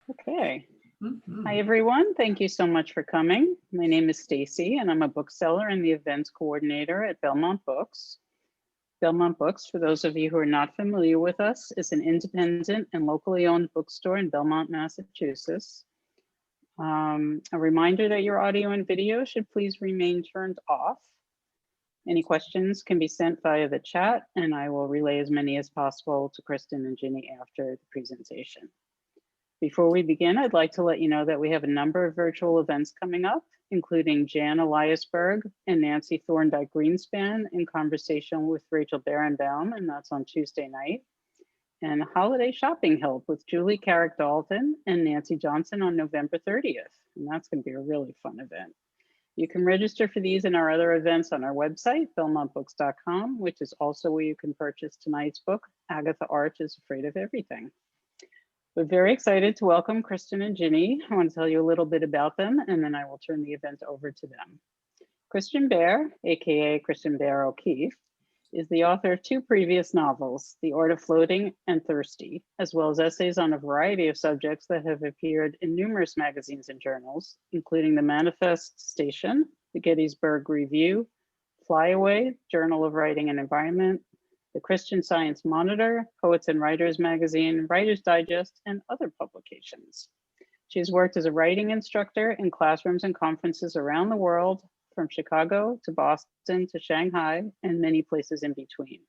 Okay. Mhm. Hi, everyone. Thank you so much for coming. My name is Stacy, and I'm a bookseller and the events coordinator at Belmont Books. Belmont Books, for those of you who are not familiar with us, is an independent and locally owned bookstore in Belmont, Massachusetts. A reminder that your audio and video should please remain turned off. Any questions can be sent via the chat, and I will relay as many as possible to Kristin and Ginny after the presentation. Before we begin, I'd like to let you know that we have a number of virtual events coming up, including Jan Eliasberg and Nancy Thorndike Greenspan in conversation with Rachel Barenbaum, and that's on Tuesday night, and Holiday Shopping Help with Julie Carrick Dalton and Nancy Johnson on November 30th, and that's going to be a really fun event. You can register for these and our other events on our website, belmontbooks.com, which is also where you can purchase tonight's book, Agatha Arch is Afraid of Everything. We're very excited to welcome Kristin and Ginny. I want to tell you a little bit about them, and then I will turn the event over to them. Kristin Bair, aka Kristin Bair O'Keefe, is the author of two previous novels, The Art of Floating and Thirsty, as well as essays on a variety of subjects that have appeared in numerous magazines and journals, including the Manifest Station, the Gettysburg Review, Flyaway, Journal of Writing and Environment, the Christian Science Monitor, Poets and Writers Magazine, Writer's Digest, and other publications. She has worked as a writing instructor in classrooms and conferences around the world, from Chicago to Boston to Shanghai, and many places in between.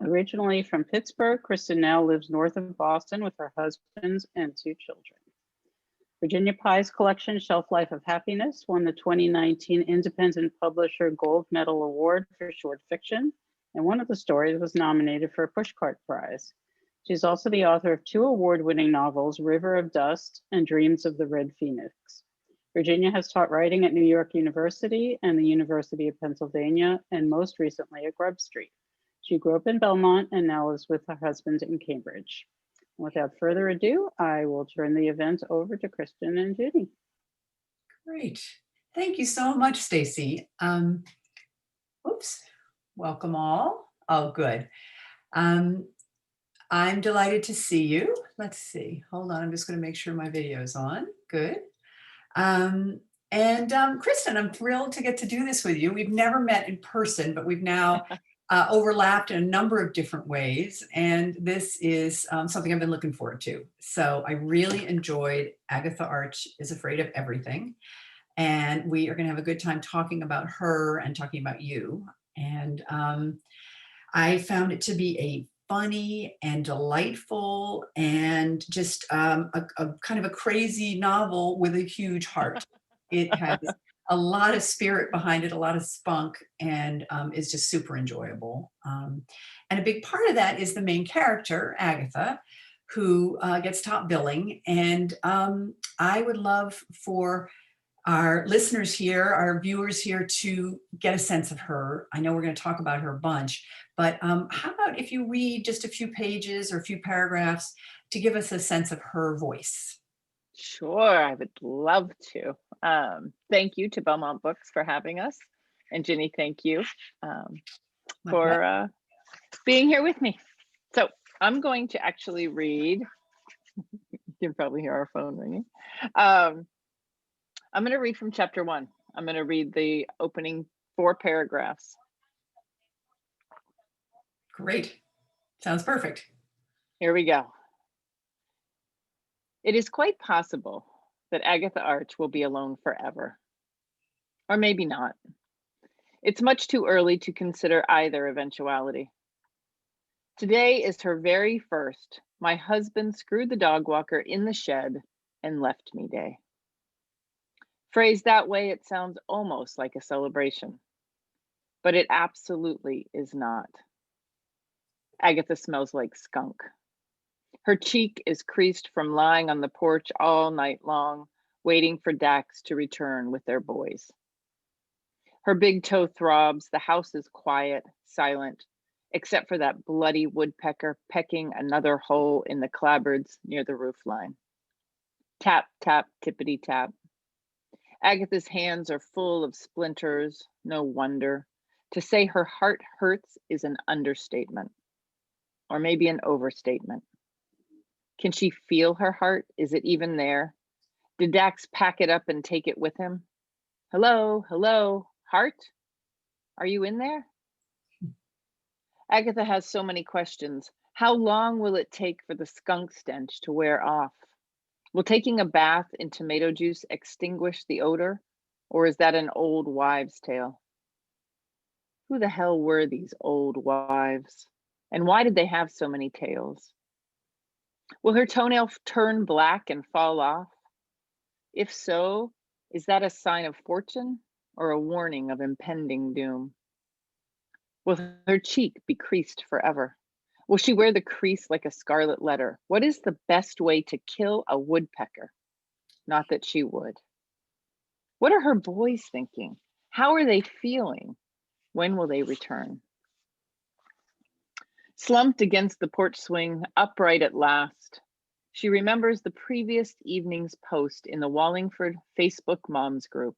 Originally from Pittsburgh, Kristin now lives north of Boston with her husband and two children. Virginia Pye's collection, Shelf Life of Happiness, won the 2019 Independent Publisher Gold Medal Award for short fiction, and one of the stories was nominated for a Pushcart Prize. She's also the author of two award-winning novels, River of Dust and Dreams of the Red Phoenix. Virginia has taught writing at New York University and the University of Pennsylvania, and most recently at Grub Street. She grew up in Belmont and now lives with her husband in Cambridge. Without further ado, I will turn the event over to Kristin and Ginny. Great. Thank you so much, Stacy. Oops. Welcome all. Oh, good. I'm delighted to see you. Let's see. Hold on. I'm just going to make sure my video is on. Good. Kristin, I'm thrilled to get to do this with you. We've never met in person, but we've now overlapped in a number of different ways. And this is something I've been looking forward to. So I really enjoyed Agatha Arch is Afraid of Everything. And we are going to have a good time talking about her and talking about you. And I found it to be a funny and delightful and just a kind of a crazy novel with a huge heart. It has a lot of spirit behind it, a lot of spunk, and is just super enjoyable. And a big part of that is the main character, Agatha, who gets top billing. And I would love for our listeners here, our viewers here, to get a sense of her. I know we're going to talk about her a bunch, but how about if you read just a few pages or a few paragraphs to give us a sense of her voice? Sure, I would love to. Thank you to Belmont Books for having us. And Ginny, thank you for being here with me. So I'm going to actually read, you can probably hear our phone ringing. I'm going to read from chapter 1. I'm going to read the opening 4 paragraphs. Great. Sounds perfect. Here we go. It is quite possible that Agatha Arch will be alone forever. Or maybe not. It's much too early to consider either eventuality. Today is her very first "my husband screwed the dog walker in the shed and left me" day. Phrased that way, it sounds almost like a celebration, but it absolutely is not. Agatha smells like skunk. Her cheek is creased from lying on the porch all night long, waiting for Dax to return with their boys. Her big toe throbs. The house is quiet, silent, except for that bloody woodpecker pecking another hole in the clapboards near the roofline. Tap, tap, tippity tap. Agatha's hands are full of splinters. No wonder. To say her heart hurts is an understatement, or maybe an overstatement. Can she feel her heart? Is it even there? Did Dax pack it up and take it with him? Hello, hello, heart? Are you in there? Agatha has so many questions. How long will it take for the skunk stench to wear off? Will taking a bath in tomato juice extinguish the odor? Or is that an old wives' tale? Who the hell were these old wives? And why did they have so many tails? Will her toenail turn black and fall off? If so, is that a sign of fortune or a warning of impending doom? Will her cheek be creased forever? Will she wear the crease like a scarlet letter? What is the best way to kill a woodpecker? Not that she would. What are her boys thinking? How are they feeling? When will they return? Slumped against the porch swing, upright at last, she remembers the previous evening's post in the Wallingford Facebook Moms group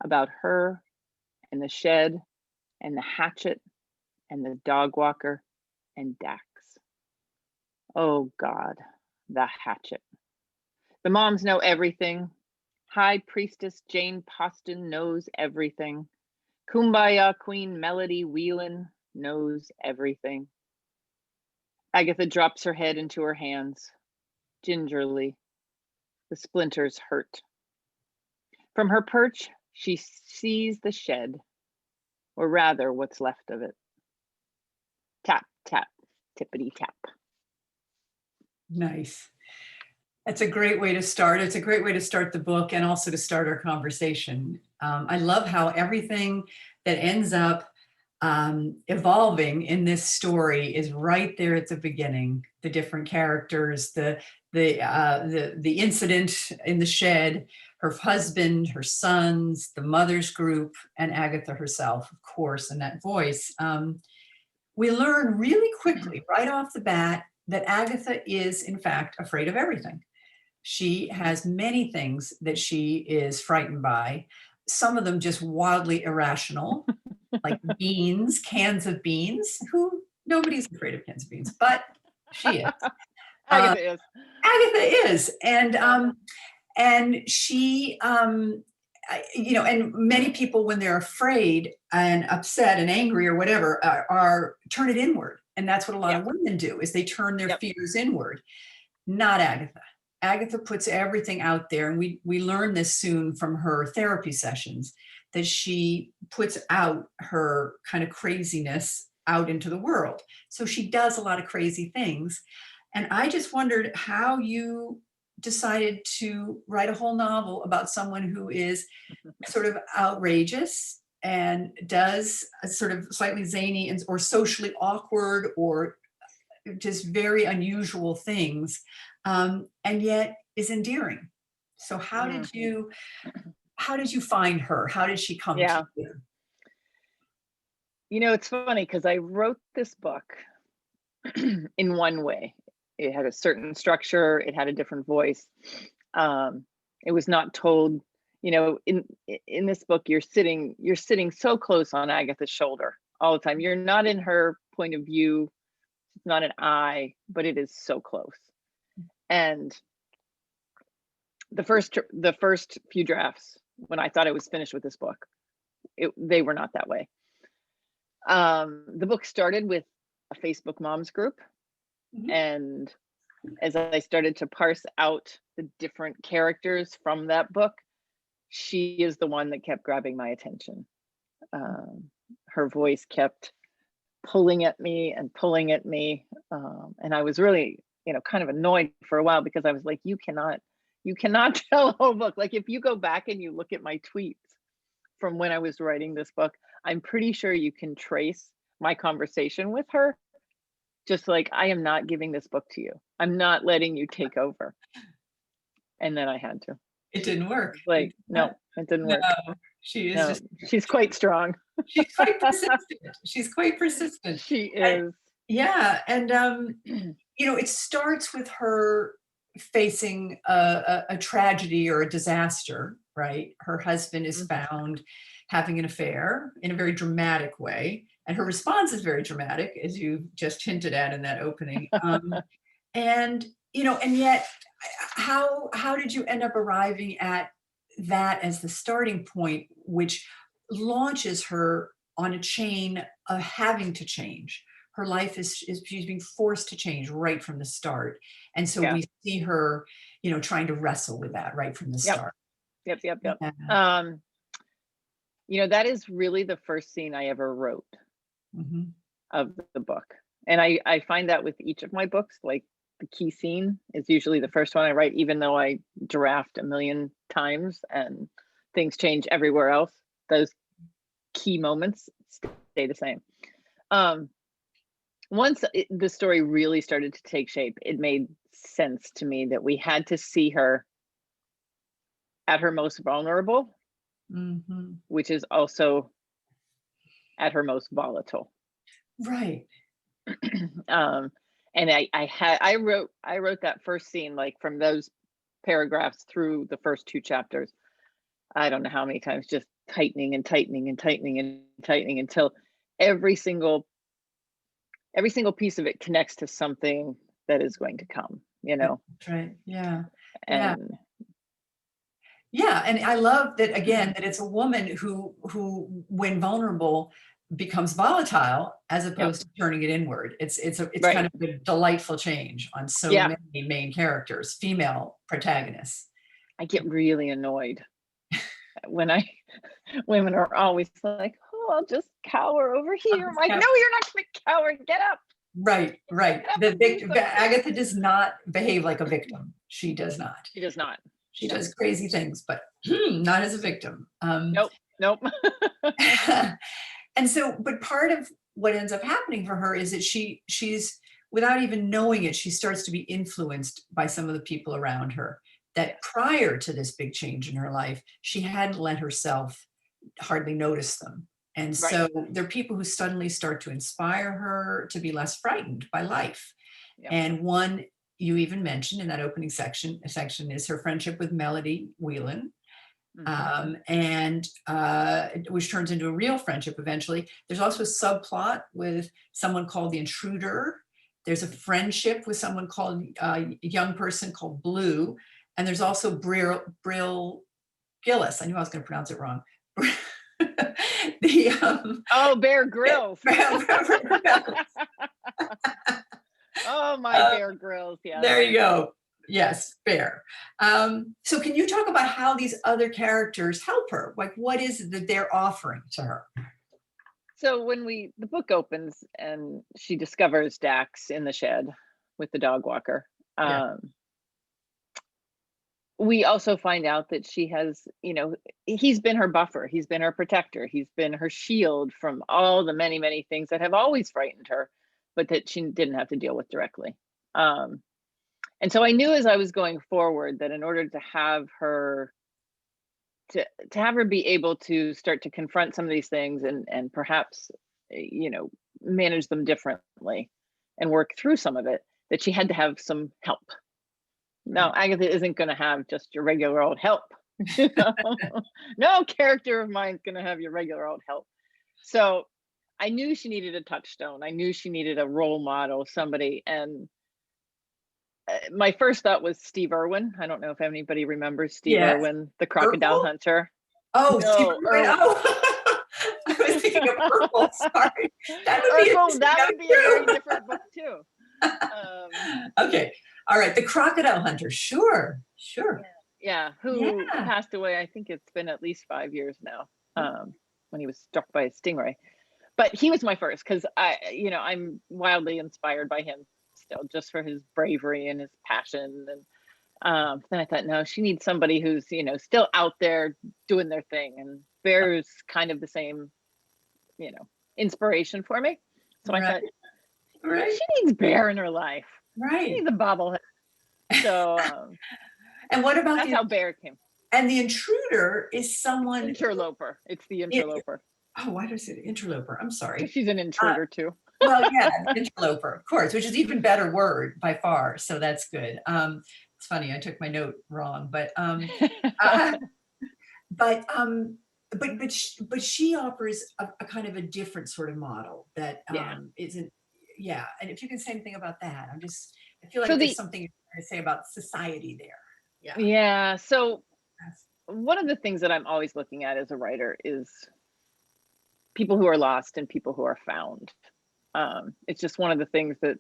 about her and the shed and the hatchet and the dog walker and Dax. Oh God, the hatchet. The moms know everything. High Priestess Jane Poston knows everything. Kumbaya Queen Melody Whelan knows everything. Agatha drops her head into her hands. Gingerly, the splinters hurt. From her perch, she sees the shed, or rather what's left of it. Tap, tap, tippity tap. Nice. That's a great way to start. It's a great way to start the book and also to start our conversation. I love how everything that ends up evolving in this story is right there at the beginning. The different characters, the incident in the shed, her husband, her sons, the mother's group, and Agatha herself, of course, and that voice. We learn really quickly, right off the bat, that Agatha is, in fact, afraid of everything. She has many things that she is frightened by, some of them just wildly irrational, like beans, cans of beans. Nobody's afraid of cans of beans, but she is. Agatha is. Agatha is. And she, and many people, when they're afraid and upset and angry or whatever, are turn it inward. And that's what a lot of women do, is they turn their fears inward. Not Agatha. Agatha puts everything out there, and we learn this soon from her therapy sessions, that she puts out her kind of craziness out into the world. So she does a lot of crazy things. And I just wondered how you decided to write a whole novel about someone who is sort of outrageous and does a sort of slightly zany or socially awkward or just very unusual things, and yet is endearing. So how did you find her? How did she come to you? You know, it's funny because I wrote this book in one way. It had a certain structure, it had a different voice. It was not told, in this book, you're sitting so close on Agatha's shoulder all the time. You're not in her point of view. It's not an I, but it is so close. And the first few drafts, when I thought I was finished with this book, they were not that way. The book started with a Facebook moms group. Mm-hmm. And as I started to parse out the different characters from that book, she is the one that kept grabbing my attention. Her voice kept pulling at me. And I was really, kind of annoyed for a while, because I was like, you cannot tell a whole book. Like, if you go back and you look at my tweets from when I was writing this book, I'm pretty sure you can trace my conversation with her. Just like, I am not giving this book to you. I'm not letting you take over. And then I had to. It didn't work. Like, no, it didn't work. She's quite strong. She's quite persistent. She is. And it starts with her facing a tragedy or a disaster, right? Her husband is found having an affair in a very dramatic way. And her response is very dramatic, as you just hinted at in that opening. And and yet how did you end up arriving at that as the starting point, which launches her on a chain of having to change? Her life is she's being forced to change right from the start. And so Yeah. we see her, trying to wrestle with that right from the Yep. start. Yep. Yeah. That is really the first scene I ever wrote Mhm. of the book. And I find that with each of my books, like the key scene is usually the first one I write, even though I draft a million times and things change everywhere else. Those key moments stay the same. Once the story really started to take shape, it made sense to me that we had to see her at her most vulnerable, Mhm. which is also at her most volatile. Right. And I wrote that first scene, like from those paragraphs through the first 2 chapters. I don't know how many times, just tightening and tightening and tightening and tightening until every single piece of it connects to something that is going to come, That's right. Yeah. Yeah. and Yeah, and I love that again, that it's a woman who when vulnerable becomes volatile as yep, opposed to turning it inward. It's right, kind of a delightful change on so yeah. many main characters, female protagonists. I get really annoyed when women are always like, oh, I'll just cower over here. I'm like, Yeah. no, you're not gonna cower, get up. Right. Get up and do something. Agatha does not behave like a victim. She does not. She does not. She No. does crazy things, but not as a victim. Nope. And so, but part of what ends up happening for her is that she's without even knowing it, she starts to be influenced by some of the people around her that Yes. prior to this big change in her life, she hadn't let herself hardly notice them. And Right. so there are people who suddenly start to inspire her to be less frightened by life. Yep. And one you even mentioned in that opening section is her friendship with Melody Whelan, and which turns into a real friendship eventually. There's also a subplot with someone called the Intruder. There's a friendship with someone called a young person called Blue, and there's also Brill Gillis. I knew I was going to pronounce it wrong. Bear Grylls. Oh, my Bear Grylls. Yeah. There you go. Yes, Bear. So can you talk about how these other characters help her? Like, what is it that they're offering to her? So when the book opens and she discovers Dax in the shed with the dog walker, Yeah. we also find out that she has, he's been her buffer, he's been her protector, he's been her shield from all the many, many things that have always frightened her, but that she didn't have to deal with directly. And so I knew as I was going forward that in order to have her be able to start to confront some of these things and perhaps manage them differently and work through some of it, that she had to have some help. Now, Agatha isn't going to have just your regular old help. No character of mine is going to have your regular old help. So I knew she needed a touchstone. I knew she needed a role model, somebody. And my first thought was Steve Irwin. I don't know if anybody remembers Steve Irwin, the crocodile Purple? hunter. Oh, No, Steve Irwin. Oh, I was thinking of Purple. Sorry. That would be a very different book too. Okay. All right. The Crocodile Hunter. Sure. Yeah. Who passed away? I think it's been at least 5 years now. When he was struck by a stingray. But he was my first because I'm wildly inspired by him still, just for his bravery and his passion. And then I thought, no, she needs somebody who's still out there doing their thing. And Bear's kind of the same, inspiration for me. So I thought, she needs Bear in her life. Right. She needs a bobblehead. So and what about that's how Bear came. And the Intruder is someone interloper. It's the interloper. Why did I say interloper? I'm sorry. She's an intruder too. Well, yeah, interloper, of course, which is even better word by far. So that's good. It's funny, I took my note wrong, but she offers a kind of a different sort of model that isn't. Yeah, and if you can say anything about that, I feel like there's something to say about society there. Yeah. Yeah. So That's- one of the things that I'm always looking at as a writer is people who are lost and people who are found. It's just one of the things that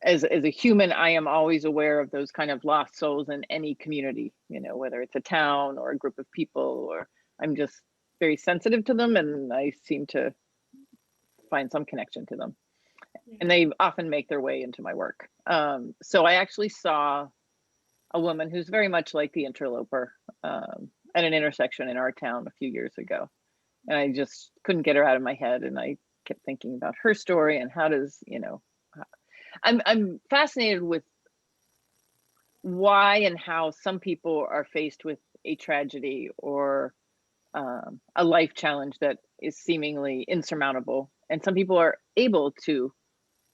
as a human, I am always aware of those kind of lost souls in any community, whether it's a town or a group of people, or I'm just very sensitive to them, and I seem to find some connection to them. And they often make their way into my work. So I actually saw a woman who's very much like the interloper at an intersection in our town a few years ago. And I just couldn't get her out of my head. And I kept thinking about her story and how does, I'm fascinated with why and how some people are faced with a tragedy or a life challenge that is seemingly insurmountable. And some people are able to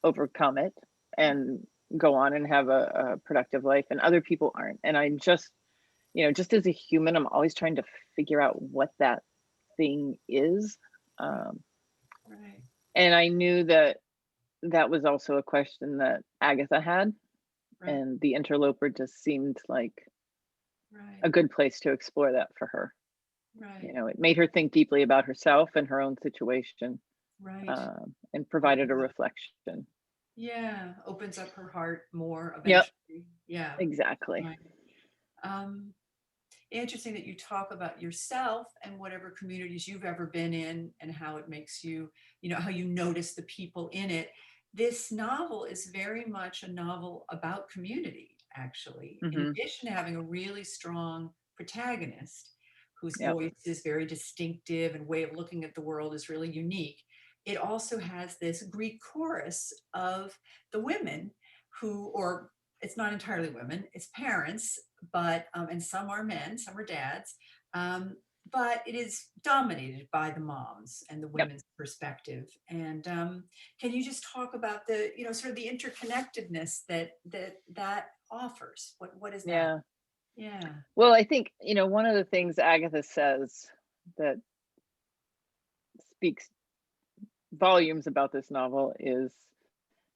overcome it and go on and have a productive life, and other people aren't. And I'm just, just as a human, I'm always trying to figure out what that thing is. Right. And I knew that that was also a question that Agatha had, Right. and the interloper just seemed like Right. a good place to explore that for her. Right. It made her think deeply about herself and her own situation, Right. and provided a reflection. Yeah. Opens up her heart more Yep, eventually. Yeah. exactly. Right. Interesting that you talk about yourself and whatever communities you've ever been in and how it makes you, how you notice the people in it. This novel is very much a novel about community, actually, in Hmm. addition to having a really strong protagonist whose Yep. voice is very distinctive and way of looking at the world is really unique. It also has this Greek chorus of the women who, or it's not entirely women, it's parents, but and some are men, some are dads, but it is dominated by the moms and the Yep. women's perspective. And can you just talk about the, sort of the interconnectedness that offers? What is that? Yeah. Yeah. Well, I think, one of the things Agatha says that speaks volumes about this novel is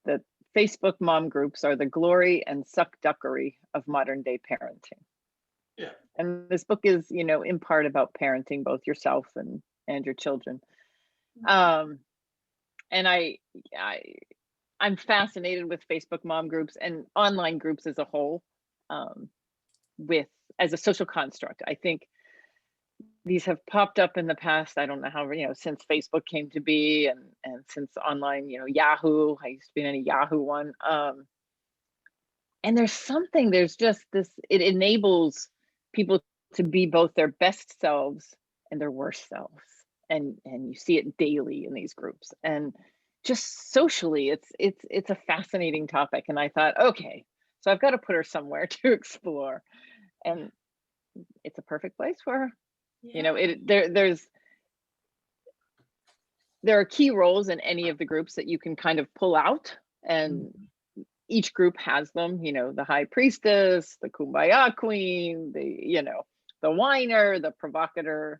that Facebook mom groups are the glory and suckduckery of modern day parenting. Yeah. And this book is, in part about parenting both yourself and your children. And I'm fascinated with Facebook mom groups and online groups as a whole, as a social construct. I think these have popped up in the past. I don't know how, since Facebook came to be, and since online, Yahoo. I used to be in a Yahoo one. And there's just this, it enables people to be both their best selves and their worst selves. And you see it daily in these groups. And just socially, it's a fascinating topic. And I thought, okay, so I've got to put her somewhere to explore. And it's a perfect place for her. There are key roles in any of the groups that you can kind of pull out, and each group has them, the high priestess, the kumbaya queen, the whiner, the provocateur,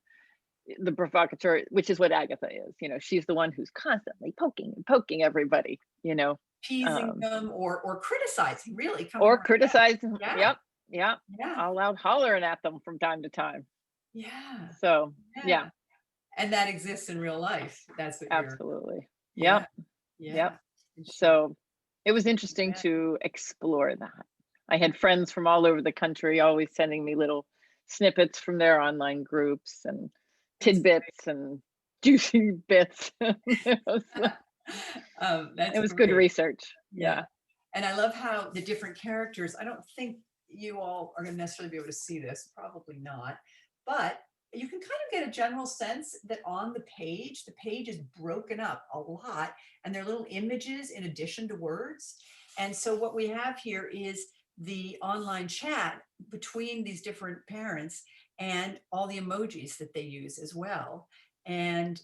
which is what Agatha is. She's the one who's constantly poking and poking everybody, Teasing them or criticizing, really. Or criticizing. Yeah. Yep. All out hollering at them from time to time. Yeah. So yeah. And that exists in real life. That's what Absolutely. Yeah. Yep. So it was interesting to explore that. I had friends from all over the country always sending me little snippets from their online groups and tidbits and juicy bits. It was good research. Yeah. And I love how the different characters, I don't think you all are going to necessarily be able to see this, probably not, but you can kind of get a general sense that on the page is broken up a lot, and there are little images in addition to words. And so what we have here is the online chat between these different parents and all the emojis that they use as well. And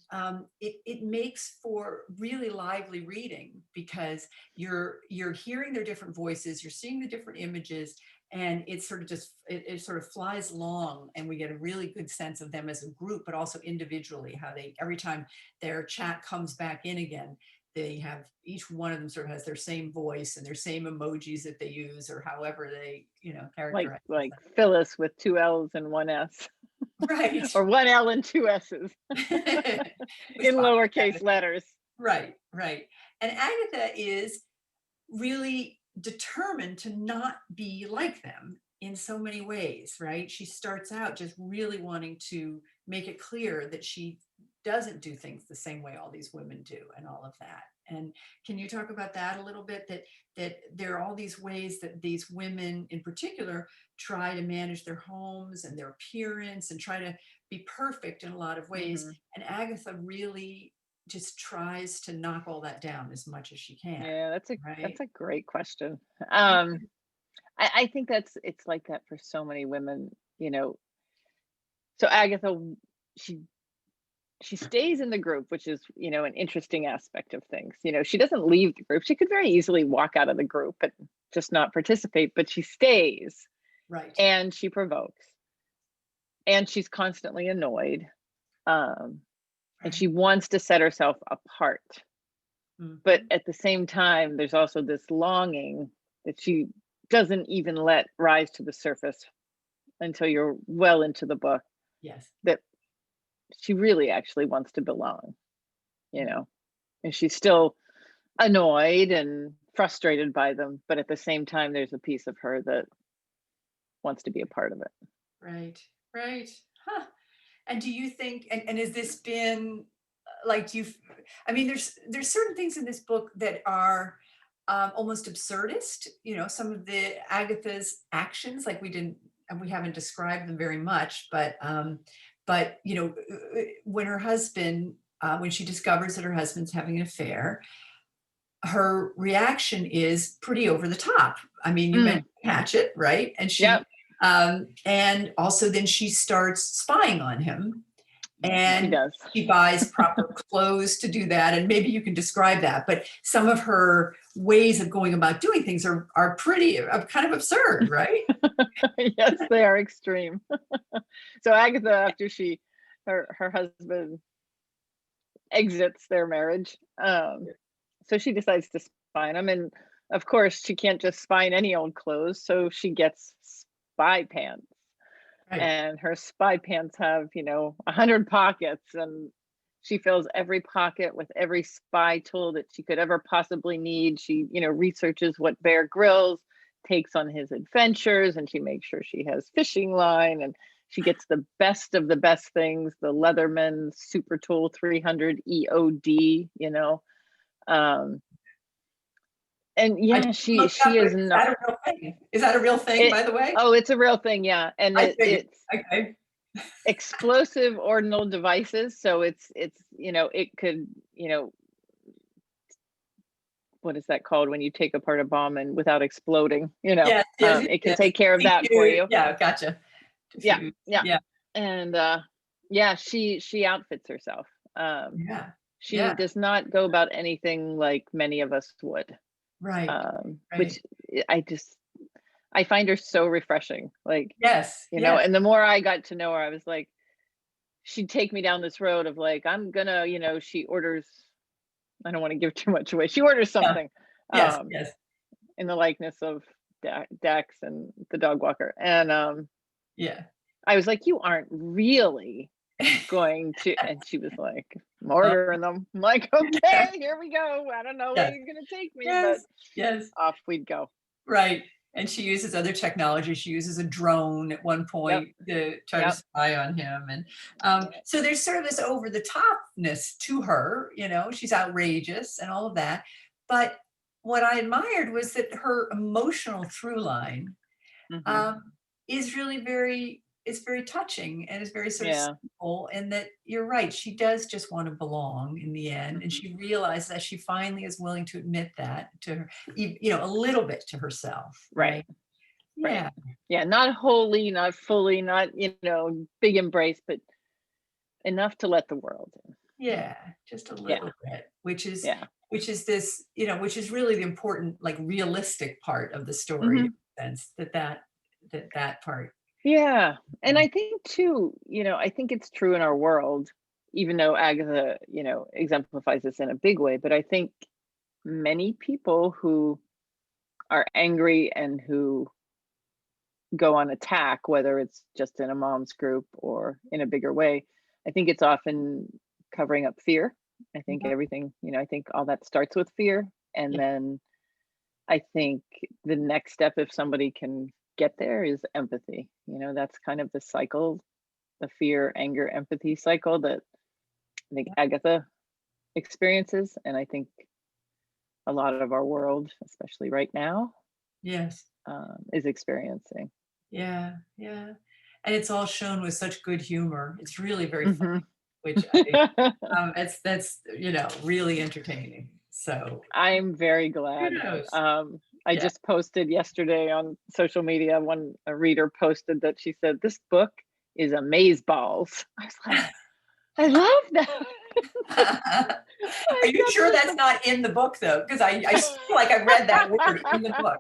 it makes for really lively reading because you're hearing their different voices, you're seeing the different images, and it sort of it sort of flies along, and we get a really good sense of them as a group, but also individually, how they, every time their chat comes back in again, they have, each one of them sort of has their same voice and their same emojis that they use, or however they, characterize like them. Phyllis with 2 L's and 1 S, Right. or 1 L and 2 S's in lowercase letters. Right, right. And Agatha is really determined to not be like them in so many ways, right? She starts out just really wanting to make it clear that she doesn't do things the same way all these women do, and all of that. And can you talk about that a little bit, that there are all these ways that these women in particular try to manage their homes and their appearance and try to be perfect in a lot of ways. Mhm. And Agatha really just tries to knock all that down as much as she can, Yeah, right? that's a great question. I think it's like that for so many women, So Agatha, she she stays in the group, which is, an interesting aspect of things. She doesn't leave the group. She could very easily walk out of the group and just not participate, but she stays Right. and she provokes and she's constantly annoyed. And Right. she wants to set herself apart. But Mhm. at the same time, there's also this longing that she doesn't even let rise to the surface until you're well into the book, Yes. that she really actually wants to belong, and she's still annoyed and frustrated by them. But at the same time, there's a piece of her that wants to be a part of it. Right. Right. Huh. And do you think, and has this been like I mean, there's certain things in this book that are almost absurdist. Some of the Agatha's actions, like we haven't described them very much, but when her husband, when she discovers that her husband's having an affair, her reaction is pretty over the top. I mean, you mentioned Hatchet, right? And Yep. and also then she starts spying on him, She and does. she buys proper clothes to do that. And maybe you can describe that, but some of her ways of going about doing things are pretty kind of absurd, right? Yes, they are extreme. So Agatha, after her husband exits their marriage, so she decides to spy on him, and of course she can't just spy in any old clothes, so she gets spy pants, Right. and her spy pants have 100 pockets, and she fills every pocket with every spy tool that she could ever possibly need. She researches what Bear Grylls takes on his adventures, and she makes sure she has fishing line, and she gets the best of the best things, the Leatherman Super Tool 300 EOD, um and I yeah, just looked up, she is is not that a real thing? Is that a real thing, it. by the way? Oh, it's a real thing, yeah, and I figured. it's Okay. explosive ordinal devices, so it's it could, what is that called when you take apart a bomb and without exploding, Yes, yes, it can yes. take care of that for you. Yeah, gotcha. Yeah, Diffuse. yeah. Yeah, And yeah, she outfits herself. um yeah, she yeah. does not go about anything like many of us would, Right, which right. I find her so refreshing, like, Yes, yes. and the more I got to know her, I was like, she'd take me down this road of like, I'm gonna, she orders, I don't want to give too much away. She orders Yeah. something Yes, um yes. in the likeness of Dax and the dog walker. And Yeah. I was like, you aren't really going to, and she was like, I'm Oh, ordering them. I'm like, okay, here we go. I don't know where yes, you're gonna take me, but yes, yes. off we'd go. Right. And she uses other technology. She uses a drone at one Yep. point to try to Yep. spy on him. And so there's sort of this over the topness to her, she's outrageous and all of that. But what I admired was that her emotional through line Hmm. um, is really very touching, and is very sort of Yeah. simple, and that you're right, she does just want to belong in the end, and Hmm. she realizes that she finally is willing to admit that to her, a little bit to herself, Right. right? Right. Yeah, Yeah. Not wholly, not fully, not, big embrace, but enough to let the world in. yeah, just a Yeah. little bit, which is Yeah. this, which is really the important, like, realistic part of the story, in Hmm. a sense that part. Yeah. And Yeah. I think too, I think it's true in our world. even though Agatha, exemplifies this in a big way, but I think many people who are angry and who go on attack, whether it's just in a mom's group or in a bigger way, I think it's often covering up fear. I think everything, I think all that starts with fear. And then I think the next step, if somebody can get there, is empathy. That's kind of the cycle, the fear, anger, empathy cycle that I think Agatha experiences. And I think a lot of our world, especially right now, Yes. is experiencing. Yeah. Yeah. And it's all shown with such good humor. It's really very Mhm. funny, which that's really entertaining. So I'm very glad. kudos. I Yeah. just posted yesterday on social media, a reader posted that she said, "This book is amazeballs." I was like, I love that. Are you sure that's not in the book though? Because I feel like I read that word in the book.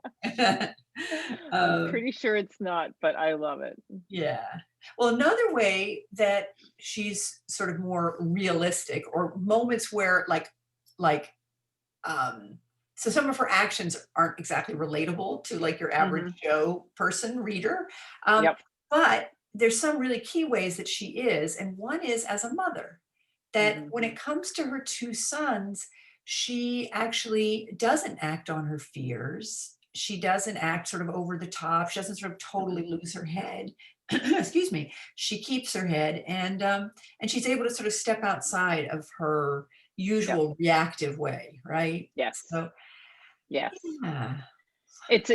I'm pretty sure it's not, but I love it. Yeah. Well, another way that she's sort of more realistic, or moments where um so some of her actions aren't exactly relatable to like your average Mhm. Joe person reader. Um, Yep. but there's some really key ways that she is, and one is as a mother, that Mhm. when it comes to her two sons, she actually doesn't act on her fears. She doesn't act sort of over the top. She doesn't sort of totally lose her head. Excuse me. She keeps her head, and she's able to sort of step outside of her Yep. usual reactive way, right? Yes. So Yes. yeah. It's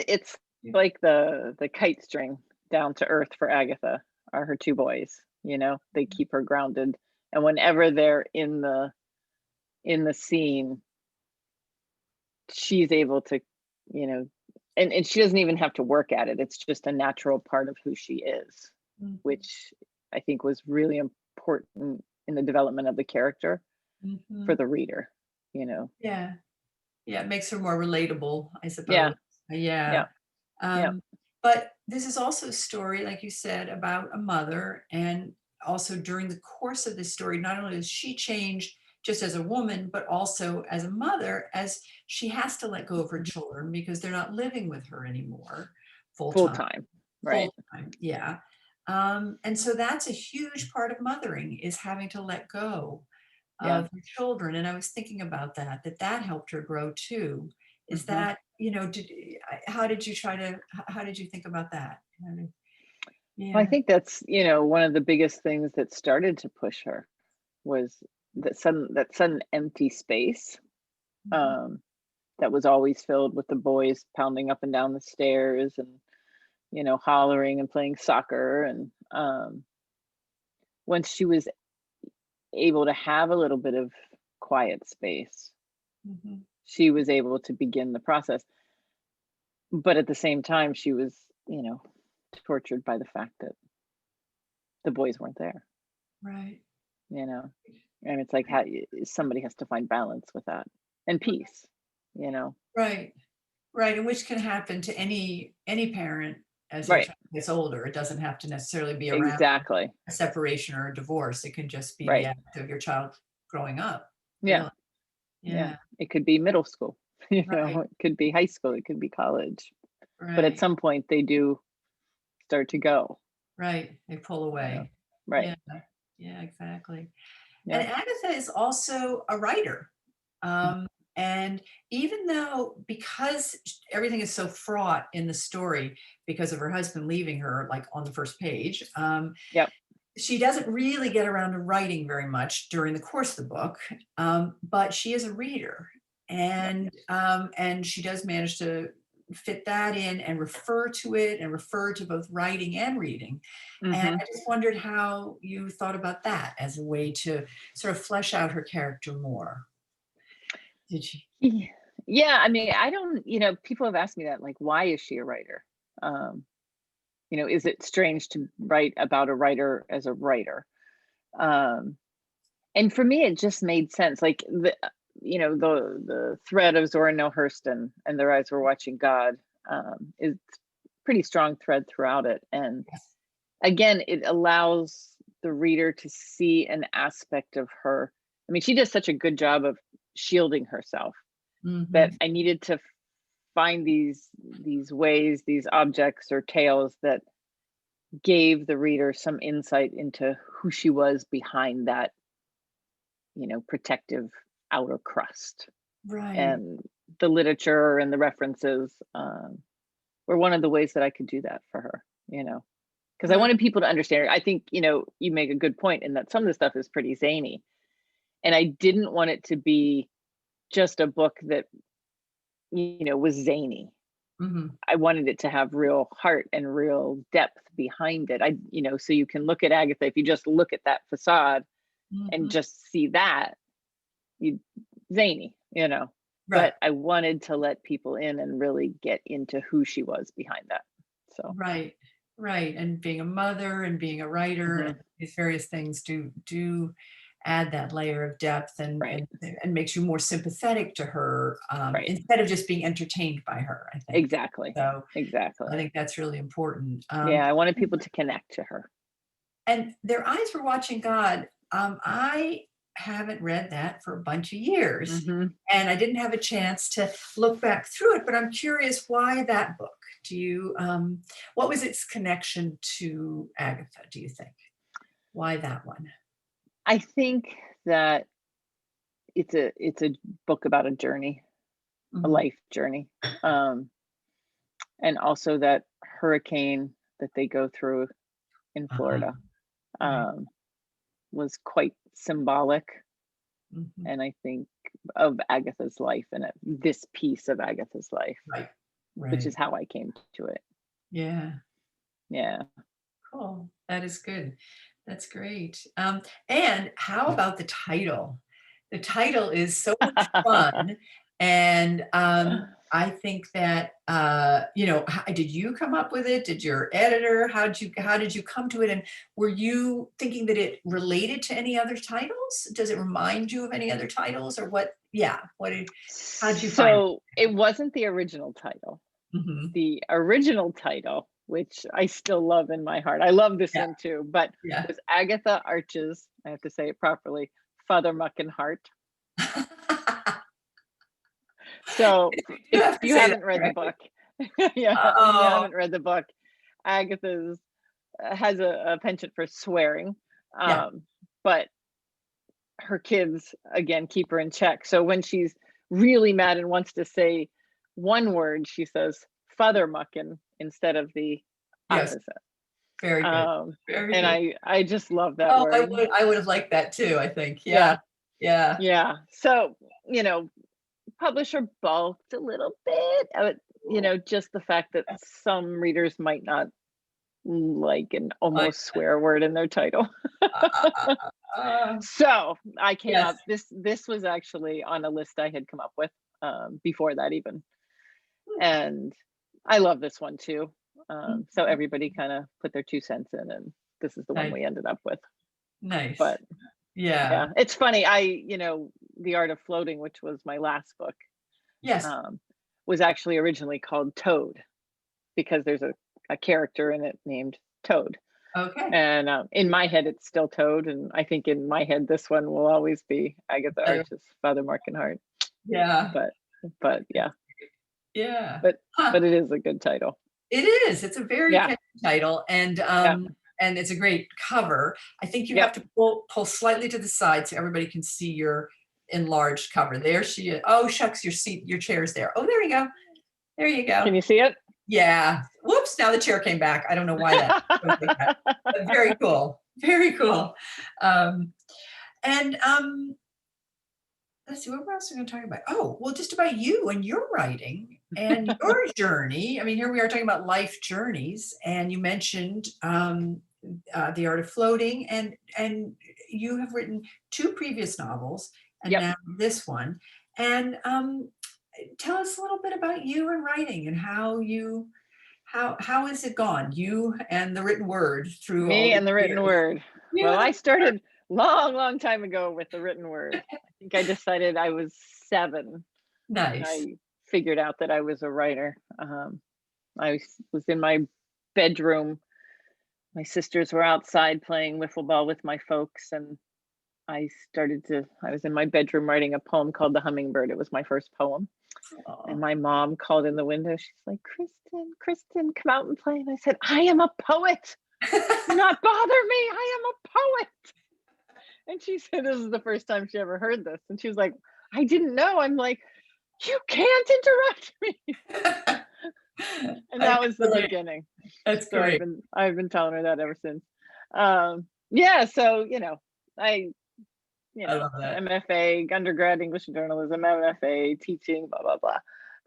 like the kite string down to earth for Agatha are her two boys. They keep her grounded, and whenever they're in the scene, she's able to, you know, and she doesn't even have to work at it. It's just a natural part of who she is, Mhm, which I think was really important in the development of the character for mhm. the reader, you know. Yeah. Yeah, it makes her more relatable, I Yeah, suppose. Yeah. yeah, yeah. Um, but this is also a story, like you said, about a mother. And also during the course of this story, not only does she change just as a woman, but also as a mother, as she has to let go of her Mhm. children because they're not living with her anymore full Full time. time, right? Full time, yeah. And so that's a huge part of mothering, is having to let go Yeah. of your children. And I was thinking about that helped her grow too. Is Hmm. that, how did you how did you think about that? Well, I Yeah. think that's, one of the biggest things that started to push her was that sudden empty space, Mhm. um, that was always filled with the boys pounding up and down the stairs and, hollering and playing soccer. And once she was able to have a little bit of quiet space, Mhm. she was able to begin the process. But at the same time, she was, tortured by the fact that the boys weren't there, Right. you know? And it's like, somebody has to find balance with that and peace, you know? Right. Right. And which can happen to any parent as their Right. child gets older. It doesn't have to necessarily be around Exactly. a separation or a divorce. It can just be the Right. act of your child growing up. Yeah. Really. Yeah. Yeah. It could be middle school, Right. it could be high school, it could be college. But at Right. some point, they do start to go, Right. They pull you know? away. Right. Yeah. Yeah, exactly. And Yeah. Agatha is also a writer. Um, and even though, because everything is so fraught in the story because of her husband leaving her, like on the first page, Yep. she doesn't really get around to writing very much during the course of the book. But she is a reader, Yep. and she does manage to fit that in and refer to it and refer to both writing and reading. And Hmm. I just wondered how you thought about that as a way to sort of flesh out her character more. Did you? Yeah. I mean, I don't, people have asked me that, like, why is she a writer? Um, is it strange to write about a writer as a writer? Um, and for me, it just made sense. Like the thread of Zora Neale Hurston and Their Eyes Were Watching God, is pretty strong thread throughout it. And Yes. again, it allows the reader to see an aspect of her. I mean, she does such a good job of shielding herself that I needed to find these ways, these objects or tales that gave the reader some insight into who she was behind that, protective outer crust. Right. And the literature and the references were one of the ways that I could do that for her, because I wanted people to understand her. I think, you make a good point in that some of the stuff is pretty zany. And I didn't want it to be just a book that, was zany. I wanted it to have real heart and real depth behind it. So you can look at Agatha, if you just look at that facade and just see that, zany, Right. But I wanted to let people in and really get into who she was behind that. So Right. And being a mother and being a writer, and these various things do add that layer of depth and makes you more sympathetic to her, instead of just being entertained by her, I think. Exactly. So exactly. I think that's really important. I wanted people to connect to her. And Their Eyes Were Watching God. I haven't read that for a bunch of years, and I didn't have a chance to look back through it, but I'm curious, why that book? What was its connection to Agatha, do you think? Why that one? I think that it's a book about a journey, a life journey. And also that hurricane that they go through in Florida was quite symbolic. And I think of Agatha's life and this piece of Agatha's life, Right. which is how I came to it. Yeah. Yeah. Cool. That is good. That's great. And how about the title? The title is so much fun. And I think that, did you come up with it? Did your editor? How did you come to it? And were you thinking that it related to any other titles? Does it remind you of any other titles, or what? Yeah. How'd you find it? So it wasn't the original title. The original title, which I still love in my heart. I love this one too, but it was Agatha Archer's, I have to say it properly, Father Muckin Heart. So if you haven't read the book, if you haven't read the book, Agatha's has a penchant for swearing, but her kids, again, keep her in check. So when she's really mad and wants to say one word, she says Father Muckin instead of the opposite. Very good. Very and good. I just love that word. I would have liked that too, I think. Yeah. So, publisher balked a little bit, just the fact that some readers might not like an almost swear word in their title. So I came up, this was actually on a list I had come up with before that even. And I love this one too. So everybody kind of put their 2 cents in, and this is the one we ended up with. Nice. But yeah, it's funny. The Art of Floating, which was my last book, was actually originally called Toad, because there's a character in it named Toad. Okay. And in my head, it's still Toad, and I think in my head, this one will always be Agatha Archer's Father Muckin Heart. Yeah. But yeah. Yeah. But it is a good title. It is. It's a very catchy title, and it's a great cover. I think you have to pull slightly to the side so everybody can see your enlarged cover. There she is. Oh shucks, your chair's there. Oh, there you go. There you go. Can you see it? Yeah. Whoops, now the chair came back. I don't know why that goes like that. But very cool. Very cool. Let's see, what else are we going to talk about? Oh, well, just about you and your writing and your journey. I mean, here we are talking about life journeys, and you mentioned The Art of Floating, and you have written 2 previous novels, and now this one. And tell us a little bit about you and writing, and how has it gone? You and the written word through me all and the written years. word. Well, I started long time ago with the written word. I think I decided I was 7. Nice. I figured out that I was a writer. I was in my bedroom my sisters were outside playing wiffle ball with my folks, and I was in my bedroom writing a poem called The Hummingbird. It was my first poem. And my mom called in the window. She's like, Kristin, come out and play. And I said, I am a poet. Do not bother me. I am a poet. And she said this is the first time she ever heard this. And she was like, I didn't know. I'm like, you can't interrupt me. And that was the beginning. That's So great. I've been telling her that ever since. Yeah, so I love that. MFA, undergrad English journalism, MFA, teaching, blah blah blah.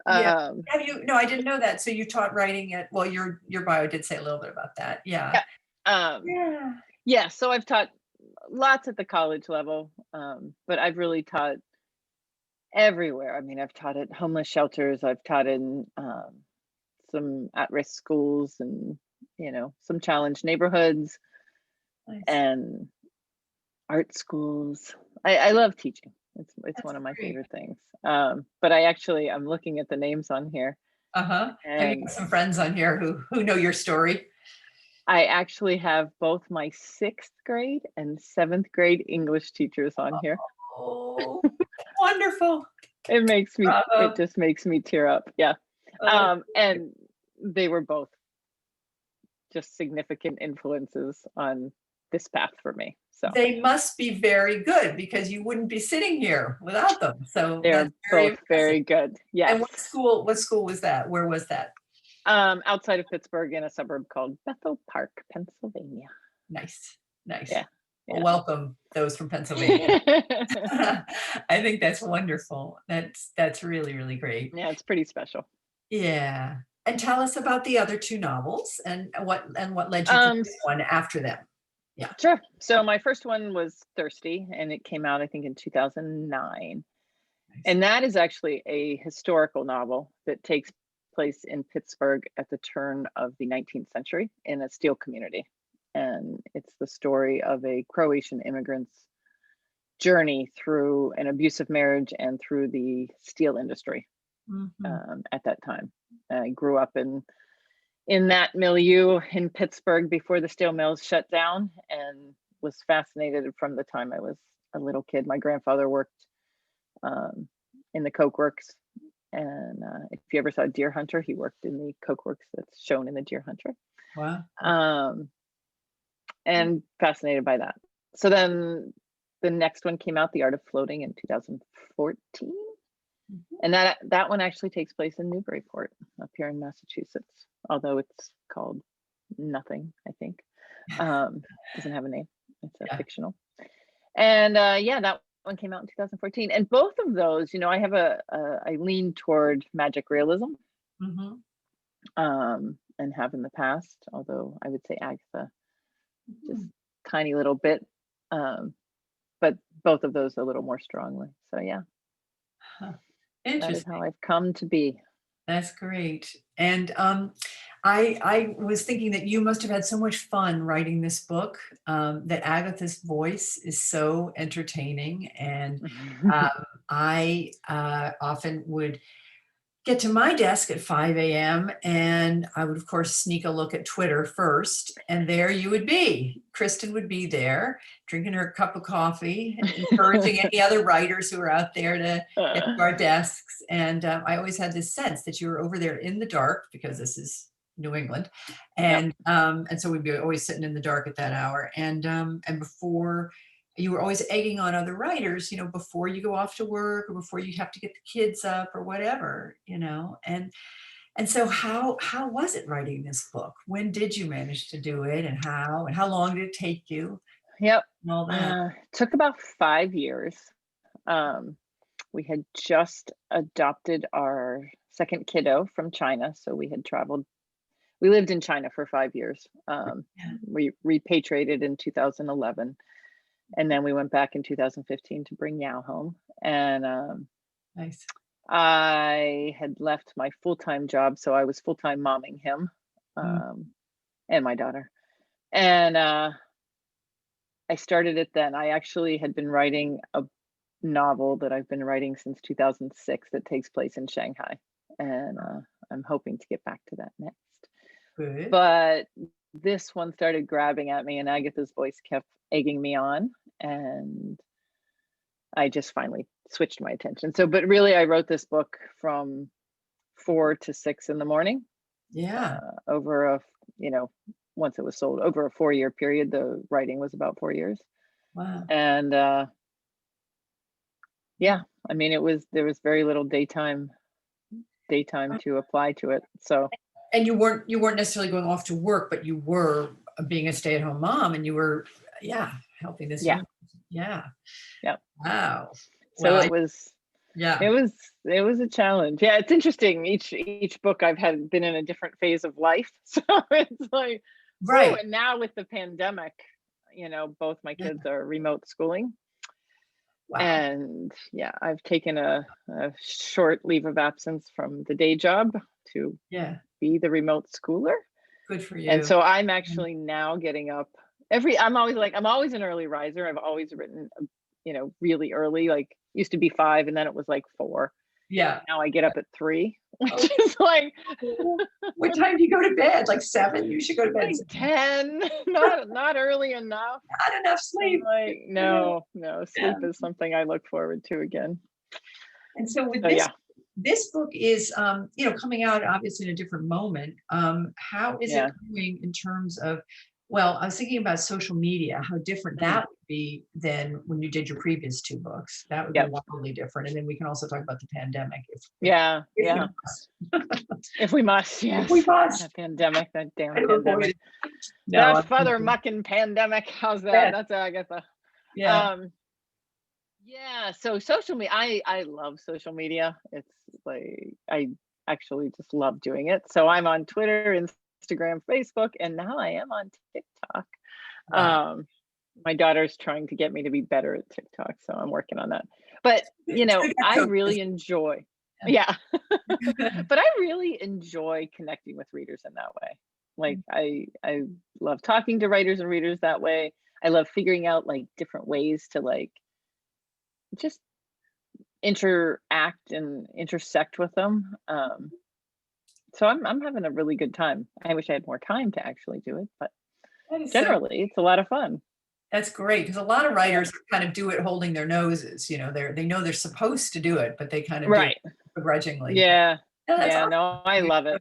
Yeah. Have you? No, I didn't know that. So you taught writing at. Well, your bio did say a little bit about that. Yeah. Yeah. So I've taught lots at the college level, but I've really taught everywhere. I mean, I've taught at homeless shelters. I've taught in some at-risk schools, and some challenged neighborhoods. Nice. And art schools. I love teaching. It's That's one of my great. favorite things. But I'm looking at the names on here. Have you got some friends on here who know your story? I actually have both my 6th grade and 7th grade English teachers on here. Oh, wonderful. It just makes me tear up. Yeah. And they were both just significant influences on this path for me. So they must be very good, because you wouldn't be sitting here without them. So they're both very good. Yes. And what school was that? Where was that? Outside of Pittsburgh, in a suburb called Bethel Park, Pennsylvania. Nice. Yeah. Well, welcome those from Pennsylvania. I think that's wonderful. That's really, really great. Yeah, it's pretty special. Yeah. And tell us about the other 2 novels and what led you to this one after them. Yeah. Sure. So my first one was Thirsty, and it came out, I think, in 2009. Nice. And that is actually a historical novel that takes place in Pittsburgh at the turn of the 19th century in a steel community. And it's the story of a Croatian immigrant's journey through an abusive marriage and through the steel industry at that time. I grew up in that milieu in Pittsburgh before the steel mills shut down, and was fascinated from the time I was a little kid. My grandfather worked in the coke works, and if you ever saw Deer Hunter, he worked in the coke works that's shown in the Deer Hunter. Wow. And fascinated by that. So then the next one came out, The Art of Floating, in 2014. And that one actually takes place in Newburyport, up here in Massachusetts, although it's called nothing, I think. Doesn't have a name. It's fictional. And that one came out in 2014. And both of those, I have I lean toward magic realism, and have in the past, although I would say Agatha just tiny little bit, but both of those a little more strongly. So yeah. That is how I've come to be. That's great. And I was thinking that you must have had so much fun writing this book, that Agatha's voice is so entertaining. And I often would get to my desk at 5 a.m. and I would, of course, sneak a look at Twitter first. And there you would be. Kristin would be there drinking her cup of coffee, encouraging any other writers who are out there to get to our desks. And I always had this sense that you were over there in the dark, because this is New England. And so we'd be always sitting in the dark at that hour. And before, you were always egging on other writers, before you go off to work or before you have to get the kids up or whatever, and so how was it writing this book? When did you manage to do it, and how long did it take you? Yep. And all that. Took about 5 years. We had just adopted our second kiddo from China. So we lived in China for 5 years. We repatriated in 2011. And then we went back in 2015 to bring Yao home. And Nice. I had left my full-time job, so I was full-time momming him, and my daughter. And I started it then. I actually had been writing a novel that I've been writing since 2006 that takes place in Shanghai. And I'm hoping to get back to that next. Good. But this one started grabbing at me, and Agatha's voice kept egging me on, and I just finally switched my attention. So, but really, I wrote this book from 4 to 6 in the morning. Yeah. Over a, once it was sold, over a 4-year period. The writing was about 4 years. Wow. And yeah, I mean, there was very little daytime to apply to it. So. And you weren't necessarily going off to work, but you were being a stay-at-home mom, and you were, helping this. Yeah. Yeah. Yeah. Wow. So Well, it was. Yeah. It was a challenge. Yeah, it's interesting. Each book I've been in a different phase of life. So it's like, Right. and now with the pandemic, both my kids are remote schooling. Wow. And yeah, I've taken a short leave of absence from the day job to be the remote schooler. Good for you. And so I'm actually now getting up I'm always an early riser. I've always written, really early, like used to be 5 and then it was like 4. Yeah. Now I get up at 3, which is like. What time do you go to bed? Like 7? You should go to bed. Like 10, not early enough. Not enough sleep. Like, no, sleep is something I look forward to again. And so with this book is, coming out obviously in a different moment. How is it going in terms of, well, I was thinking about social media, how different that would be than when you did your previous 2 books. That would be wildly different. And then we can also talk about the pandemic. If we must, yes. If we must. That pandemic, that damn pandemic. No, that father mucking pandemic. How's that? That's Agatha. Yeah. So social media, I love social media. It's like, I actually just love doing it. So I'm on Twitter, Instagram, Facebook, and now I am on TikTok. Wow. My daughter's trying to get me to be better at TikTok, so I'm working on that. But I really enjoy, but I really enjoy connecting with readers in that way. Like I love talking to writers and readers that way. I love figuring out like different ways to like just interact and intersect with them. So I'm having a really good time. I wish I had more time to actually do it, but generally it's a lot of fun. That's great, because a lot of writers kind of do it holding their noses. They know they're supposed to do it, but they kind of do it begrudgingly. Yeah. Awesome. No, I love it.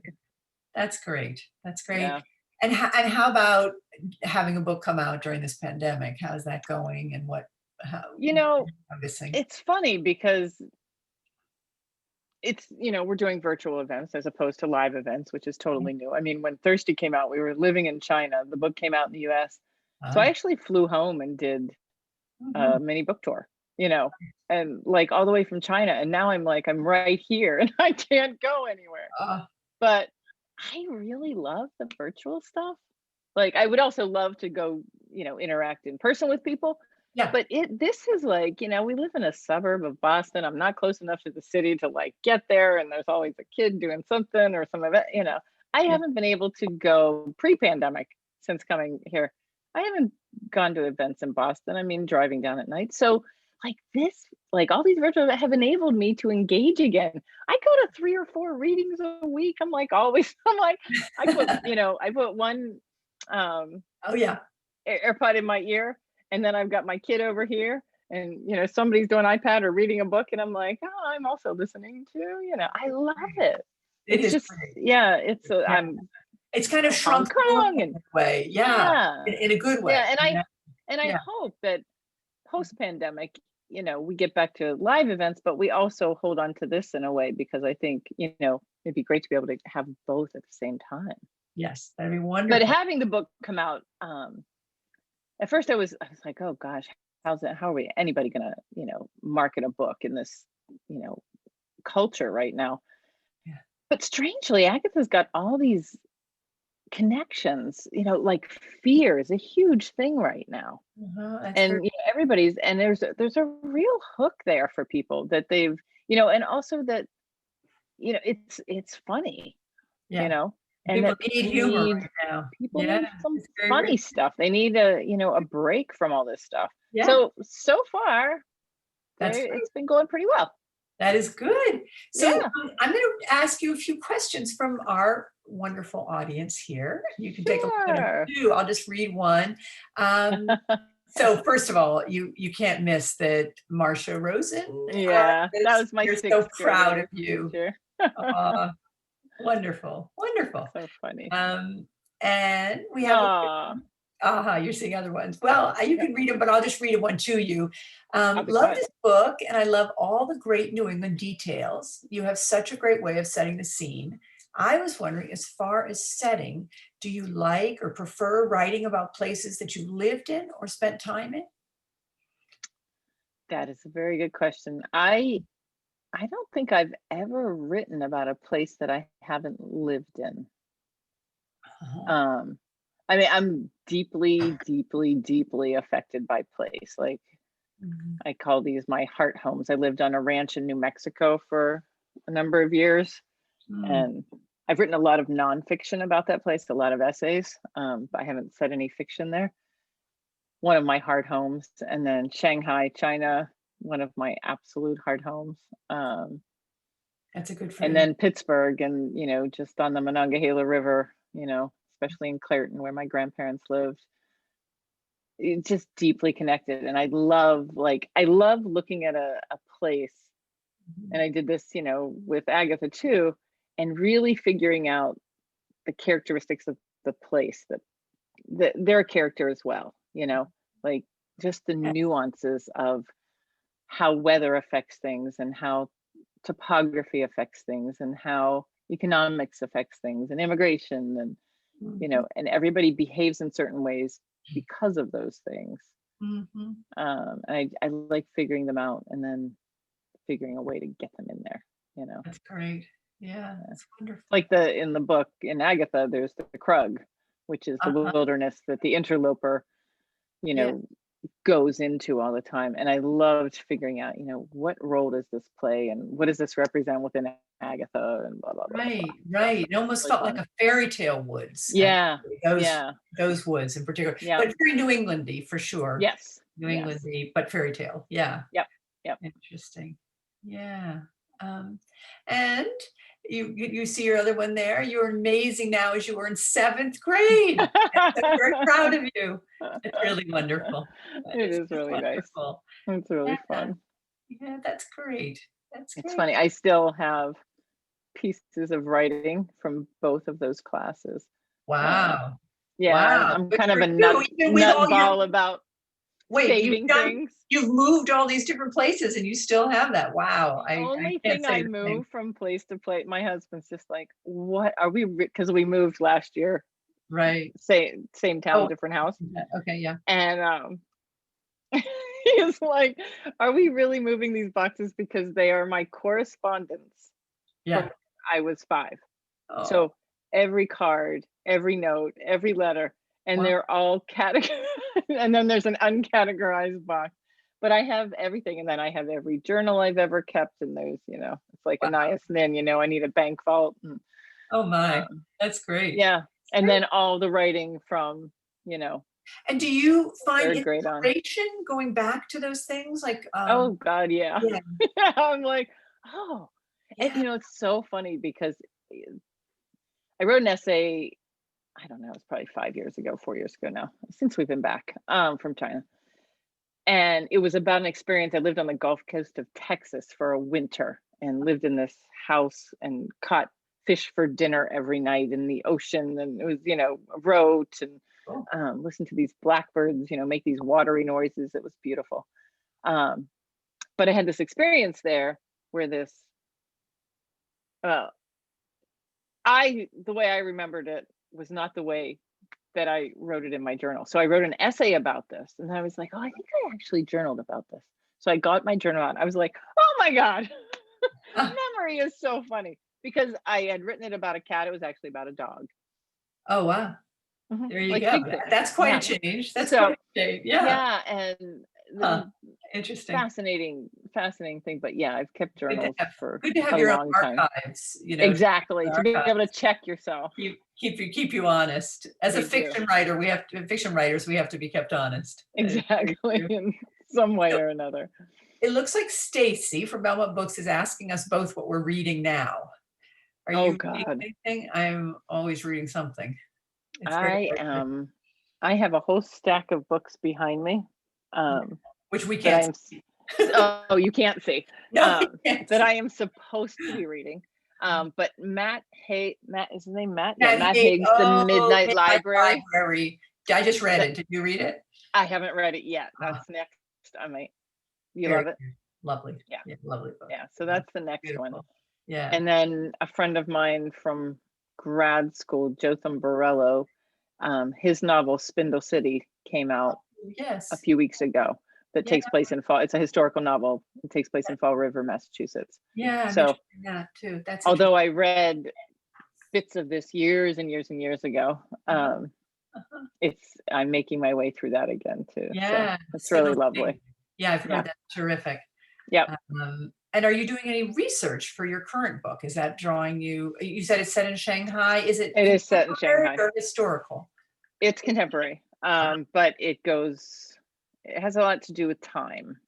That's great. That's great. Yeah. And how about having a book come out during this pandemic? How's that going? And it's funny because it's, we're doing virtual events as opposed to live events, which is totally new. I mean, when Thirsty came out, we were living in China. The book came out in the US. So I actually flew home and did a mini book tour, and like all the way from China. And now I'm right here and I can't go anywhere. But I really love the virtual stuff. Like I would also love to go, interact in person with people. Yeah. But this is like, we live in a suburb of Boston. I'm not close enough to the city to like get there. And there's always a kid doing something or some event, I haven't been able to go pre-pandemic since coming here. I haven't gone to events in Boston. I mean, driving down at night. So like all these virtual have enabled me to engage again. I go to 3 or 4 readings a week. I put one AirPod in my ear, and then I've got my kid over here, and somebody's doing iPad or reading a book, and I'm like, oh, I'm also listening to, I love it. It's just great. It's kind of shrunk in a way. In a good way. And I hope that post-pandemic, we get back to live events, but we also hold on to this in a way, because I think, it'd be great to be able to have both at the same time. Yes, that'd be wonderful. But having the book come out, at first I was like, oh gosh, how are anybody gonna, market a book in this, culture right now? Yeah. But strangely, Agatha's got all these connections, like fear is a huge thing right now. And everybody's, and there's a real hook there for people that they've, and also that, it's funny, and people need humor right now. People need some funny stuff. They need a break from all this stuff. So far it's been going pretty well. That is good. So Yeah. I'm going to ask you a few questions from our wonderful audience here. You can take a look at them Sure. too. I'll just read one. So first of all, you can't miss that Marcia Rosen. Yeah, that was my We're so sixth proud grade of you. teacher. Wonderful, wonderful. So funny. And we have Aw, you're seeing other ones. Well, you can read them, but I'll just read one to you. I'll be Love quiet. this book, and I love all the great New England details. You have such a great way of setting the scene. I was wondering, as far as setting, do you like or prefer writing about places that you lived in or spent time in? That is a very good question. I don't think I've ever written about a place that I haven't lived in. Uh-huh. I mean, I'm deeply, deeply, deeply affected by place. Like, Mhm. I call these my heart homes. I lived on a ranch in New Mexico for a number of years, Mm. and I've written a lot of nonfiction about that place, a lot of essays, but I haven't said any fiction there. One of my heart homes, and then Shanghai, China, one of my absolute heart homes. That's a good And phrase. then Pittsburgh, and just on the Monongahela River, especially in Clairton where my grandparents lived. It's just deeply connected, and I love looking at a place, and I did this with Agatha too, and really figuring out the characteristics of the place, that their character as well, like just the nuances of how weather affects things, and how topography affects things, and how economics affects things, and immigration, and Mhm. and everybody behaves in certain ways because of those things. Mhm. And I like figuring them out, and then figuring a way to get them in there. That's great. Yeah, that's wonderful. Like in the book in Agatha, there's the Krug, which is the Uh-huh. wilderness that the interloper, you Yeah. know, goes into all the time. And I loved figuring out, what role does this play, and what does this represent within Agatha, and blah blah blah blah Right, blah. So right. It almost really felt like fun. a fairy tale woods, Yeah, actually, those yeah, those woods in particular, yeah. but very New Englandy for sure. Yes, New yes. Englandy, but fairy tale. Yeah, Yep, yep. interesting. Yeah. Um, and you see your other one there. You're amazing now as you were in 7th grade. I'm so very proud of you. It's really wonderful. That It is is just really nice. wonderful. It's really Yeah, fun. yeah, that's great. That's It's great. funny. I still have pieces of writing from both of those classes. Um, Wow. yeah, Wow, I'm good kind of for a you, even with all your nutball about wait, saving things. you've moved all these different places and you still have that. Wow, The I only can't thing say I the same. move from place to place, my husband's just like, "What are we?" Because we moved last year, Right. same town, Oh, different house, okay, yeah. and he's like, "Are we really moving these boxes because they are my correspondence from Yeah. when I was 5?" Oh, So every card, every note, every letter, and wow. they're all categorized. And then there's an uncategorized box. But I have everything, and then I have every journal I've ever kept, and there's, it's like a Wow. nice nin, I need a bank vault. And, Oh my, um, that's great. yeah, and Great. then all the writing from, you know, And do you find 3rd grade on. inspiration going back to those things? Like, Oh God, yeah. yeah, Yeah, I'm like, oh, and yeah. it's so funny because I wrote an essay. I don't know, it's probably 5 years ago, 4 years ago now, since we've been back from China. And it was about an experience. I lived on the Gulf Coast of Texas for a winter, and lived in this house and caught fish for dinner every night in the ocean. And it was, wrote and Cool. listened to these blackbirds, make these watery noises. It was beautiful. Um, but I had this experience there where uh, the way I remembered it was not the way that I wrote it in my journal. So I wrote an essay about this, and I was like, oh, I think I actually journaled about this. So I got my journal out. I was like, oh my God, Ah, memory is so funny, because I had written it about a cat. It was actually about a dog. oh wow. There you Like go. fictive. That's quite Yeah. a change. That's So quite a change. Yeah. yeah, and Huh. the Interesting. fascinating thing. But yeah, I've kept Good to journals have for good to have a your own long time. archives, Exactly. To be able to archives. check yourself. Keep you honest. As a They do. fiction writer, fiction writers, we have to be kept honest. That is very Exactly. true. In some way So or another. It looks like Stacy from Belmont Books is asking us both what we're reading now. Are Oh you reading God. anything? I'm always reading something. It's very I hard to- am. I have a whole stack of books behind me. which we That can't. I'm. Oh, you can't see. No, we can't That see. I am supposed to be reading. But Matt is his name Matt? Yeah, Matt Matt Haig, Haig's The Midnight Midnight Library. Library. I just read That- it. Did you read it? I haven't read it yet. That's next. I might. You Very love it? good. Lovely. Yeah. Lovely book. Yeah. So that's the next one. Beautiful. Yeah. And then a friend of mine from grad school, Jotham Borello, his novel Spindle City came out Yes. a few weeks ago. That Yeah. takes place in Fall. It's a historical novel. It takes place in Fall River, Massachusetts. Yeah. I'm So, interested in that too. That's although I read bits of this years and years and years ago, I'm making my way through that again too. yeah, So it's really Spindle lovely. City. Yeah, I've heard Yeah. that. Terrific. Yep. And are you doing any research for your current book? Is that drawing you? You said it's set in Shanghai. Is it? It is set in contemporary Shanghai. or historical? It's contemporary, but it has a lot to do with time.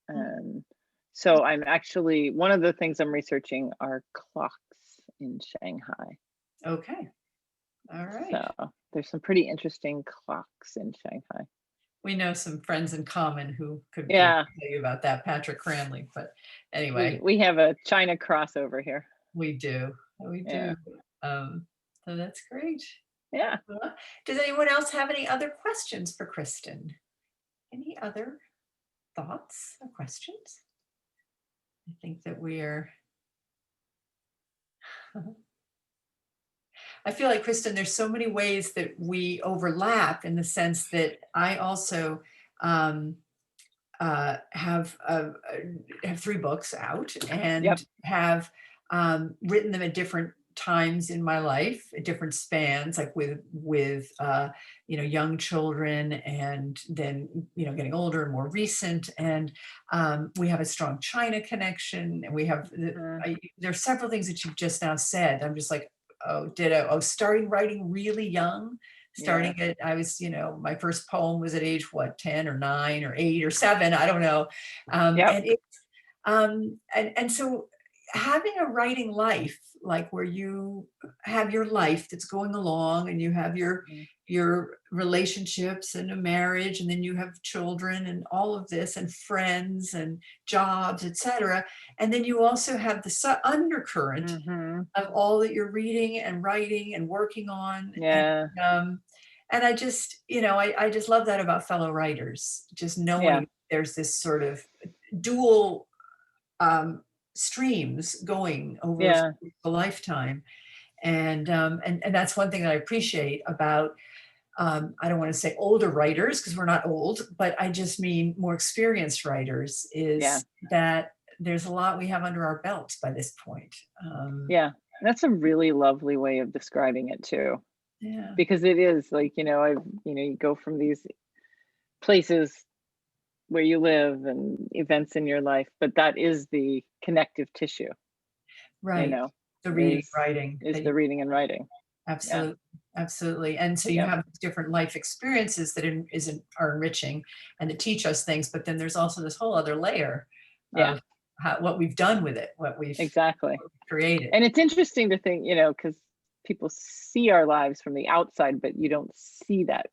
And so I'm actually, one of the things I'm researching are clocks in Shanghai. Okay. All right. So there's some pretty interesting clocks in Shanghai. We know some friends in common who could Yeah. tell you about that, Patrick Cranley. But anyway, We have a China crossover here. we do. We Yeah. do. So that's great. Yeah. Does anyone else have any other questions for Kristin? Any other thoughts or questions? I think that I feel like, Kristin, there's so many ways that we overlap in the sense that I also have 3 books out and Yep. have written them at different times in my life, at different spans, like with young children, and then getting older and more recent. And we have a strong China connection, and we have there are several things that you've just now said. I'm just like, oh, ditto. Oh, starting writing really young. Starting at, I was, my first poem was at age 10 or 9 or 8 or 7, I don't know. And so having a writing life, like where you have your life that's going along, and you have your relationships and a marriage, and then you have children and all of this, and friends and jobs, etc. And then you also have the undercurrent of all that you're reading and writing and working on. Yeah. And I just, I just love that about fellow writers, just knowing there's this sort of dual streams going over a lifetime. And that's one thing that I appreciate about, I don't want to say older writers, because we're not old, but I just mean more experienced writers, is that there's a lot we have under our belts by this point. That's a really lovely way of describing it too. Yeah. Because it is like, you go from these places where you live and events in your life, but that is the connective tissue. Right. The reading, writing. Is the reading and writing. Absolutely. Yeah. Absolutely. And so you have different life experiences that are enriching and that teach us things, but then there's also this whole other layer of what we've done with it, what we've created. And it's interesting to think, because people see our lives from the outside, but you don't see that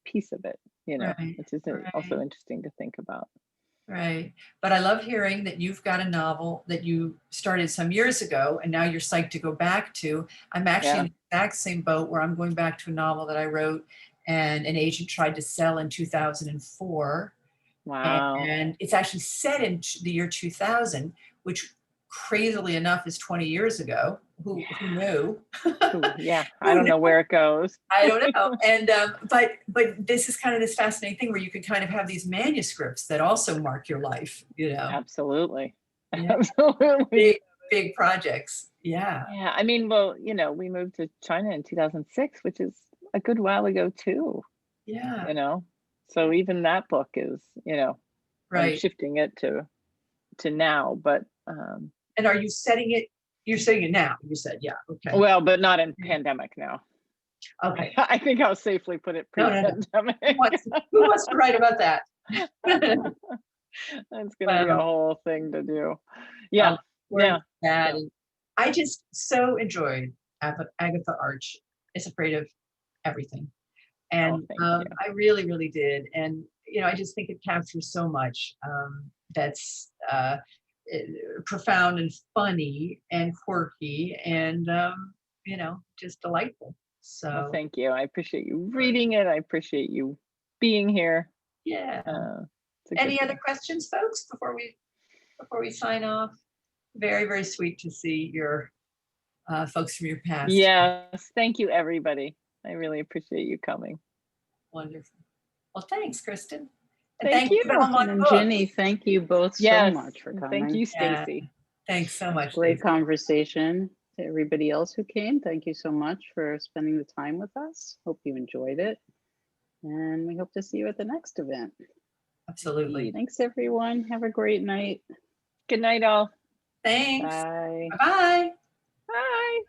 piece of it, which is also interesting to think about. Right. But I love hearing that you've got a novel that you started some years ago, and now you're psyched to go back to. I'm actually in the exact same boat, where I'm going back to a novel that I wrote and an agent tried to sell in 2004. Wow. And it's actually set in the year 2000, which crazily enough is 20 years ago. Who knew? I don't know where it goes. I don't know. And but this is kind of this fascinating thing where you can kind of have these manuscripts that also mark your life, Absolutely. Yeah. Absolutely. Big projects. Yeah. Yeah. I mean, well, we moved to China in 2006, which is a good while ago too. Yeah. So even that book is, I'm shifting it to now, but and are you setting it? You're setting it now, you said. Yeah. Okay. Well, but not in pandemic now. Okay. I think I'll safely put it pre-pandemic. Who wants to write about that? That's gonna be a Well, whole thing to do. Yeah, we're yeah. sad, so- and I just so enjoyed Agatha Arch is Afraid of Everything. And thank you. I really, really did. And, I just think it captures so much that's profound and funny and quirky and, just delightful. Well, So, thank you. I appreciate you reading it. I appreciate you being here. yeah. It's a good Any other thing. questions, folks, before we sign off? Very, very sweet to see your folks from your past. Yes, thank you, everybody. I really appreciate you coming. Wonderful. Well, thanks, Kristin. And Thank you. Belmont And Books. Jenny, thank you both so Yes, much for and coming. thank you, Yeah. Stacy. Thanks so much. Great Stacey. conversation. To everybody else who came, thank you so much for spending the time with us. Hope you enjoyed it. And we hope to see you at the next event. Absolutely. Thanks, everyone. Have a great night. Good night, all. Thanks. Bye. Bye-bye. Bye.